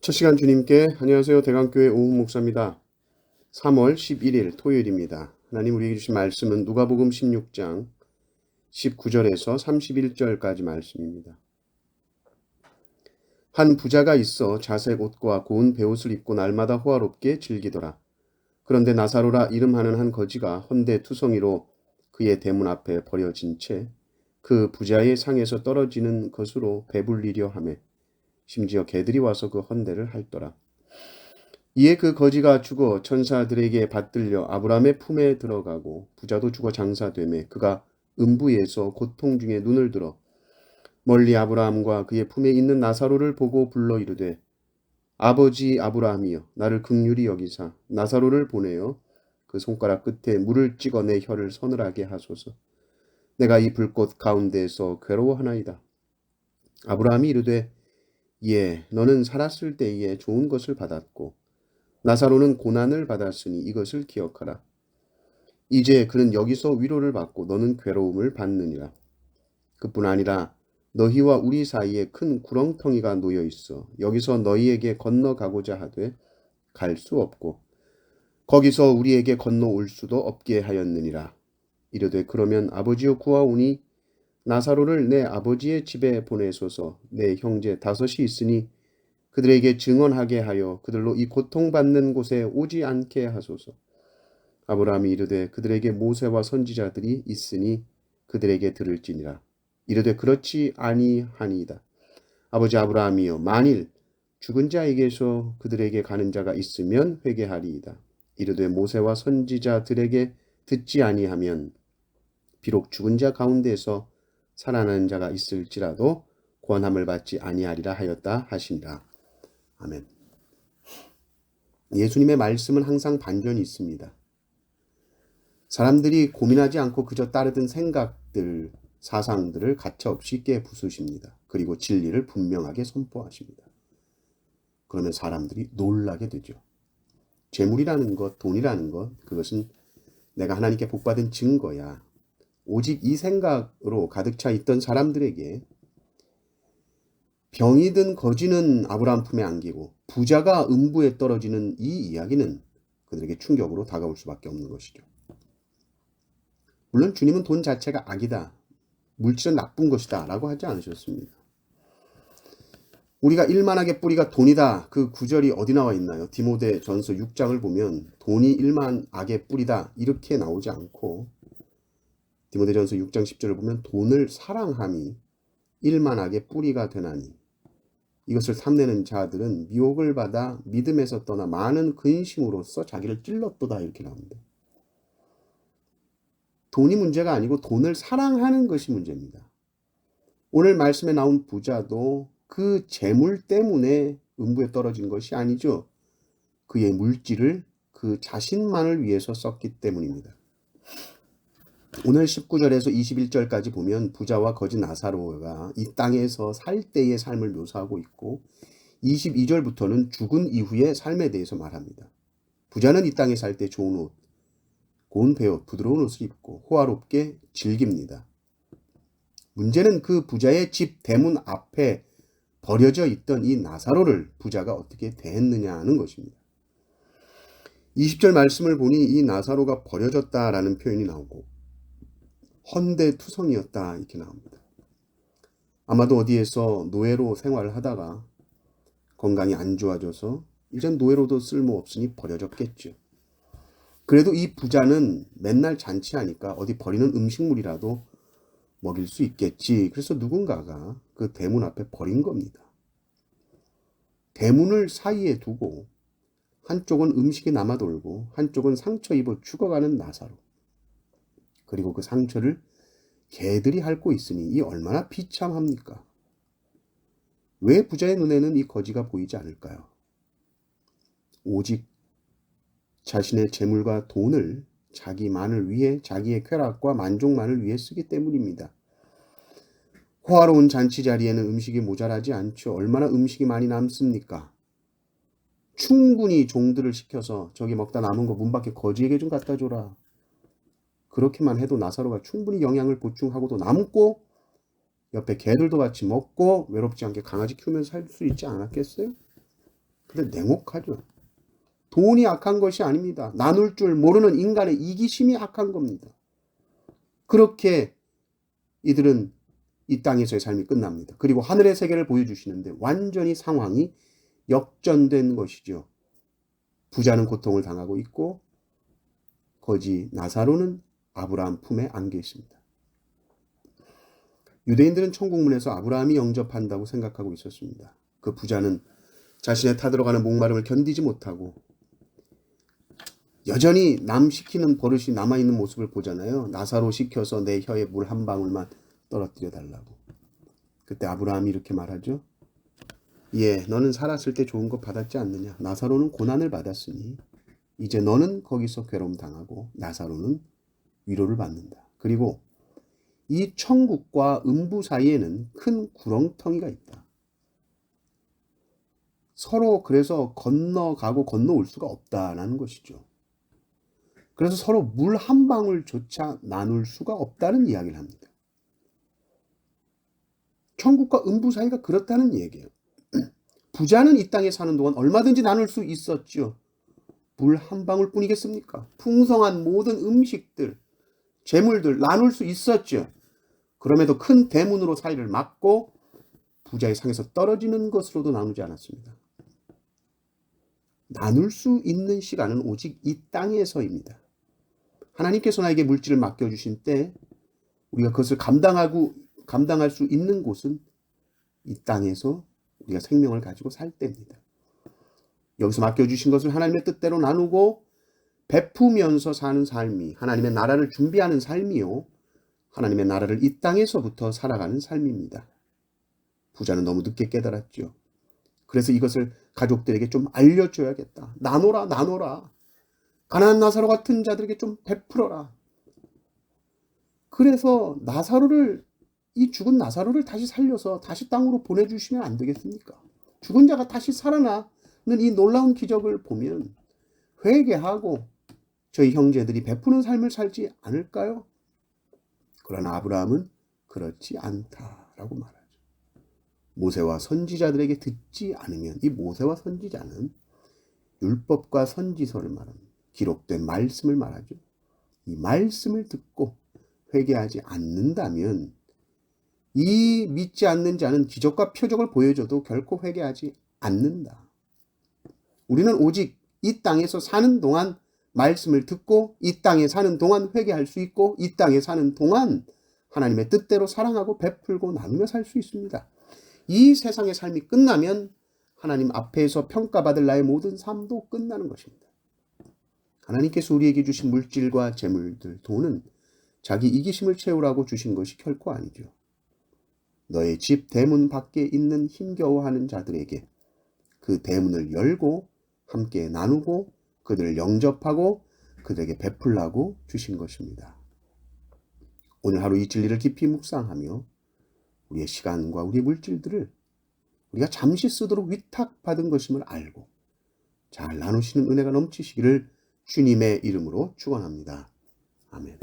첫 시간 주님께 안녕하세요. 대강교회 오훈 목사입니다. 3월 11일 토요일입니다. 하나님 우리에게 주신 말씀은 누가복음 16장 19절에서 31절까지 말씀입니다. 한 부자가 있어 자색 옷과 고운 베옷을 입고 날마다 호화롭게 즐기더라. 그런데 나사로라 이름하는 한 거지가 헌데 투성이로 그의 대문 앞에 버려진 채 그 부자의 상에서 떨어지는 것으로 배불리려 하매 심지어 개들이 와서 그 헌대를 핥더라. 이에 그 거지가 죽어 천사들에게 받들려 아브라함의 품에 들어가고 부자도 죽어 장사되매 그가 음부에서 고통 중에 눈을 들어 멀리 아브라함과 그의 품에 있는 나사로를 보고 불러 이르되 아버지 아브라함이여 나를 긍휼히 여기사 나사로를 보내어 그 손가락 끝에 물을 찍어 내 혀를 서늘하게 하소서. 내가 이 불꽃 가운데에서 괴로워하나이다. 아브라함이 이르되 예, 너는 살았을 때에 좋은 것을 받았고 나사로는 고난을 받았으니 이것을 기억하라. 이제 그는 여기서 위로를 받고 너는 괴로움을 받느니라. 그뿐 아니라 너희와 우리 사이에 큰 구렁텅이가 놓여 있어 여기서 너희에게 건너가고자 하되 갈 수 없고 거기서 우리에게 건너올 수도 없게 하였느니라. 이르되 그러면 아버지여 구하오니 나사로를 내 아버지의 집에 보내소서. 내 형제 5이 있으니 그들에게 증언하게 하여 그들로 이 고통받는 곳에 오지 않게 하소서. 아브라함이 이르되 그들에게 모세와 선지자들이 있으니 그들에게 들을지니라. 이르되 그렇지 아니하니이다. 아버지 아브라함이여 만일 죽은 자에게서 그들에게 가는 자가 있으면 회개하리이다. 이르되 모세와 선지자들에게 듣지 아니하면 비록 죽은 자 가운데서 살아나는 자가 있을지라도 권함을 받지 아니하리라 하였다 하시니라. 아멘. 예수님의 말씀은 항상 반전이 있습니다. 사람들이 고민하지 않고 그저 따르던 생각들, 사상들을 가차없이 깨부수십니다. 그리고 진리를 분명하게 선포하십니다. 그러면 사람들이 놀라게 되죠. 재물이라는 것, 돈이라는 것, 그것은 내가 하나님께 복받은 증거야. 오직 이 생각으로 가득 차 있던 사람들에게 병이 든 거지는 아브라함 품에 안기고 부자가 음부에 떨어지는 이 이야기는 그들에게 충격으로 다가올 수밖에 없는 것이죠. 물론 주님은 돈 자체가 악이다, 물질은 나쁜 것이다 라고 하지 않으셨습니다. 우리가 일만하게 뿌리가 돈이다, 그 구절이 어디 나와 있나요? 디모데전서 6장을 보면 돈이 일만악의 뿌리다 이렇게 나오지 않고 디모데전서 6장 10절을 보면 돈을 사랑함이 일만악의 뿌리가 되나니 이것을 탐내는 자들은 미혹을 받아 믿음에서 떠나 많은 근심으로써 자기를 찔렀도다 이렇게 나옵니다. 돈이 문제가 아니고 돈을 사랑하는 것이 문제입니다. 오늘 말씀에 나온 부자도 그 재물 때문에 음부에 떨어진 것이 아니죠. 그의 물질을 그 자신만을 위해서 썼기 때문입니다. 오늘 19절에서 21절까지 보면 부자와 거지 나사로가 이 땅에서 살 때의 삶을 묘사하고 있고 22절부터는 죽은 이후의 삶에 대해서 말합니다. 부자는 이 땅에 살 때 좋은 옷, 고운 베옷, 부드러운 옷을 입고 호화롭게 즐깁니다. 문제는 그 부자의 집 대문 앞에 버려져 있던 이 나사로를 부자가 어떻게 대했느냐는 것입니다. 20절 말씀을 보니 이 나사로가 버려졌다라는 표현이 나오고 헌대투성이었다 이렇게 나옵니다. 아마도 어디에서 노예로 생활을 하다가 건강이 안 좋아져서 이젠 노예로도 쓸모없으니 버려졌겠죠. 그래도 이 부자는 맨날 잔치하니까 어디 버리는 음식물이라도 먹일 수 있겠지. 그래서 누군가가 그 대문 앞에 버린 겁니다. 대문을 사이에 두고 한쪽은 음식이 남아돌고 한쪽은 상처 입어 죽어가는 나사로. 그리고 그 상처를 개들이 핥고 있으니 이 얼마나 비참합니까? 왜 부자의 눈에는 이 거지가 보이지 않을까요? 오직 자신의 재물과 돈을 자기만을 위해, 자기의 쾌락과 만족만을 위해 쓰기 때문입니다. 호화로운 잔치 자리에는 음식이 모자라지 않죠. 얼마나 음식이 많이 남습니까? 충분히 종들을 시켜서 저기 먹다 남은 거 문 밖에 거지에게 좀 갖다 줘라. 그렇게만 해도 나사로가 충분히 영양을 보충하고도 남고 옆에 개들도 같이 먹고 외롭지 않게 강아지 키우면서 살 수 있지 않았겠어요? 근데 냉혹하죠. 돈이 악한 것이 아닙니다. 나눌 줄 모르는 인간의 이기심이 악한 겁니다. 그렇게 이들은 이 땅에서의 삶이 끝납니다. 그리고 하늘의 세계를 보여주시는데 완전히 상황이 역전된 것이죠. 부자는 고통을 당하고 있고 거지 나사로는 아브라함 품에 안겨 있습니다. 유대인들은 천국문에서 아브라함이 영접한다고 생각하고 있었습니다. 그 부자는 자신의 타들어가는 목마름을 견디지 못하고 여전히 남 시키는 버릇이 남아있는 모습을 보잖아요. 나사로 시켜서 내 혀에 물 한 방울만 떨어뜨려 달라고. 그때 아브라함이 이렇게 말하죠. 예, 너는 살았을 때 좋은 것 받았지 않느냐. 나사로는 고난을 받았으니 이제 너는 거기서 괴로움 당하고 나사로는 위로를 받는다. 그리고 이 천국과 음부 사이에는 큰 구렁텅이가 있다. 서로 그래서 건너가고 건너올 수가 없다라는 것이죠. 그래서 서로 물 한 방울조차 나눌 수가 없다는 이야기를 합니다. 천국과 음부 사이가 그렇다는 얘기예요. 부자는 이 땅에 사는 동안 얼마든지 나눌 수 있었죠. 물 한 방울 뿐이겠습니까? 풍성한 모든 음식들, 재물들 나눌 수 있었죠. 그럼에도 큰 대문으로 사이를 막고 부자의 상에서 떨어지는 것으로도 나누지 않았습니다. 나눌 수 있는 시간은 오직 이 땅에서입니다. 하나님께서 나에게 물질을 맡겨주신 때 우리가 그것을 감당할 수 있는 곳은 이 땅에서 우리가 생명을 가지고 살 때입니다. 여기서 맡겨주신 것을 하나님의 뜻대로 나누고 베푸면서 사는 삶이 하나님의 나라를 준비하는 삶이요. 하나님의 나라를 이 땅에서부터 살아가는 삶입니다. 부자는 너무 늦게 깨달았죠. 그래서 이것을 가족들에게 좀 알려줘야겠다. 나눠라. 가난한 나사로 같은 자들에게 좀 베풀어라. 그래서 이 죽은 나사로를 다시 살려서 다시 땅으로 보내주시면 안 되겠습니까? 죽은 자가 다시 살아나는 이 놀라운 기적을 보면 회개하고 저희 형제들이 베푸는 삶을 살지 않을까요? 그러나 아브라함은 그렇지 않다라고 말하죠. 모세와 선지자들에게 듣지 않으면 이 모세와 선지자는 율법과 선지서를 말합니다. 기록된 말씀을 말하죠. 이 말씀을 듣고 회개하지 않는다면 이 믿지 않는 자는 기적과 표적을 보여줘도 결코 회개하지 않는다. 우리는 오직 이 땅에서 사는 동안 말씀을 듣고 이 땅에 사는 동안 회개할 수 있고 이 땅에 사는 동안 하나님의 뜻대로 사랑하고 베풀고 나누며 살 수 있습니다. 이 세상의 삶이 끝나면 하나님 앞에서 평가받을 나의 모든 삶도 끝나는 것입니다. 하나님께서 우리에게 주신 물질과 재물들, 돈은 자기 이기심을 채우라고 주신 것이 결코 아니죠. 너의 집 대문 밖에 있는 힘겨워하는 자들에게 그 대문을 열고 함께 나누고 그들을 영접하고 그들에게 베풀라고 주신 것입니다. 오늘 하루 이 진리를 깊이 묵상하며 우리의 시간과 우리의 물질들을 우리가 잠시 쓰도록 위탁받은 것임을 알고 잘 나누시는 은혜가 넘치시기를 주님의 이름으로 축원합니다. 아멘.